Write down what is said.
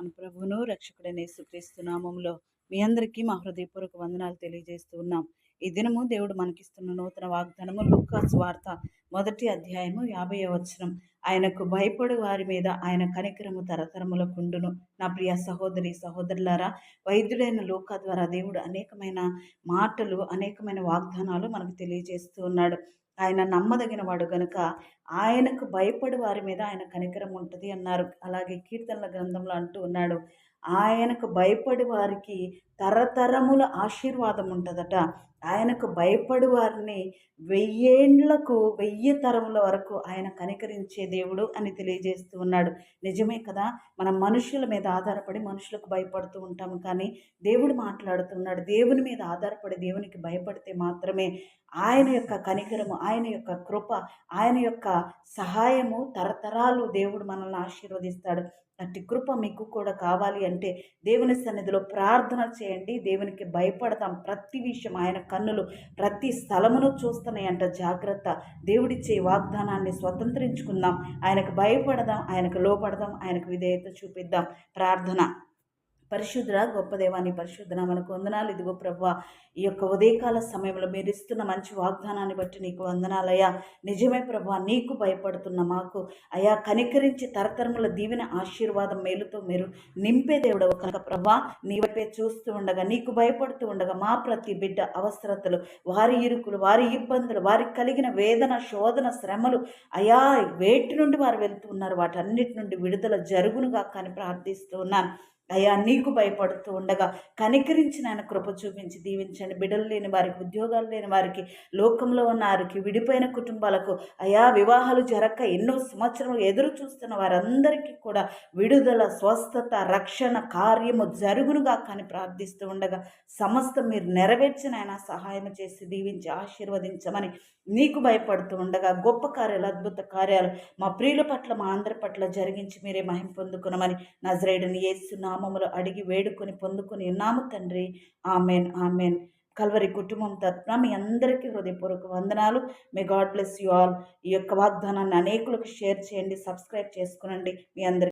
మన ప్రభువును రక్షకుడైన యేసుక్రీస్తు నామములో మీ అందరికీ మా హృదయపూర్వక వందనాలు తెలియజేస్తూ ఉన్నాం. ఈ దినము దేవుడు మనకిస్తున్న నూతన వాగ్దానము లూకా సువార్త 1వ అధ్యాయము 50వ వచనం. ఆయనకు భయపడు వారి మీద ఆయన కనికరము తరతరములకుండును. నా ప్రియ సహోదరి సహోదరులారా, వైద్యుడైన లూకా ద్వారా దేవుడు అనేకమైన మాటలు, అనేకమైన వాగ్దానాలు మనకు తెలియజేస్తూ ఉన్నాడు. ఆయన నమ్మదగిన వాడు గనుక ఆయనకు భయపడి వారి మీద ఆయన కనికరం ఉంటుంది అన్నారు. అలాగే కీర్తనల గ్రంథంలో అంటూ ఉన్నాడు, ఆయనకు భయపడి వారికి తరతరముల ఆశీర్వాదం ఉంటుందట. ఆయనకు భయపడి వారిని 1000 తరముల వరకు ఆయన కనికరించే దేవుడు అని తెలియజేస్తూ ఉన్నాడు. నిజమే కదా, మనం మనుషుల మీద ఆధారపడి మనుషులకు భయపడుతూ ఉంటాము. కానీ దేవుడు మాట్లాడుతున్నాడు, దేవుని మీద ఆధారపడి దేవునికి భయపడితే మాత్రమే ఆయన యొక్క కనికరము, ఆయన యొక్క కృప, ఆయన యొక్క సహాయము తరతరాలు దేవుడు మనల్ని ఆశీర్వదిస్తాడు. అట్టి కృప మీకు కూడా కావాలి అంటే దేవుని సన్నిధిలో ప్రార్థన చేయండి. దేవునికి భయపడదాం. ప్రతి విషయం ఆయన కన్నులు ప్రతి స్థలమును చూస్తున్నాయంట. జాగ్రత్త. దేవుడిచ్చే వాగ్దానాన్ని స్వతంత్రించుకుందాం. ఆయనకు భయపడదాం, ఆయనకు లోపడదాం, ఆయనకు విధేయత చూపిద్దాం. ప్రార్థన. పరిశుద్ధ గొప్ప దేవాన్ని పరిశుద్ధ నామమునకు వందనాలు. ఇదిగో ప్రభువా, ఈ యొక్క ఉదయకాల సమయంలో మీరు ఇస్తున్న మంచి వాగ్దానాన్ని బట్టి నీకు వందనాలయ్యా. నిజమే ప్రభువా, నీకు భయపడుతున్న మాకు అయా కనికరించి తరతరముల దీవెన ఆశీర్వాదం మేలుతో మీరు నింపే దేవుడవు కనుక ప్రభువా, నీ వైపే చూస్తూ ఉండగా, నీకు భయపడుతూ ఉండగా మా ప్రతి బిడ్డ అవసరతలు, వారి ఇరుకులు, వారి ఇబ్బందులు, వారికి కలిగిన వేదన, శోధన, శ్రమలు అయా వేటి నుండి వారు వెళ్తూ ఉన్నారు, వాటన్నిటి నుండి విడుదల జరుగునుగా కానీ ప్రార్థిస్తూ ఉన్నాను. అయ్యా నీకు భయపడుతూ ఉండగా కనికరించిన ఆయన కృప చూపించి దీవించండి. బిడ్డలు లేని వారికి, ఉద్యోగాలు లేని వారికి, లోకంలో ఉన్న వారికి, విడిపోయిన కుటుంబాలకు, అయా వివాహాలు జరగక ఎన్నో సంవత్సరాలు ఎదురు చూస్తున్న వారందరికీ కూడా విడుదల, స్వస్థత, రక్షణ కార్యము జరుగునుగా కానీ ప్రార్థిస్తూ ఉండగా సమస్తం మీరు నెరవేర్చిన ఆయన సహాయం చేసి దీవించి ఆశీర్వదించమని నీకు భయపడుతూ ఉండగా గొప్ప కార్యాలు, అద్భుత కార్యాలు మా ప్రియుల పట్ల, మా అందరి పట్ల జరిగించి మీరే మహిమ పొందుకునమని నజరేయుడైన యేసు నామములో అడిగి వేడుకొని పొందుకొని ఉన్నాము తండ్రి. Amen, amen. కల్వరి కుటుంబం తరపున మీ అందరికీ హృదయపూర్వక వందనాలు. May God bless you all. ఈ యొక్క వాగ్దానాన్ని అనేకులకు షేర్ చేయండి, సబ్స్క్రైబ్ చేసుకునండి. మీ అందరికీ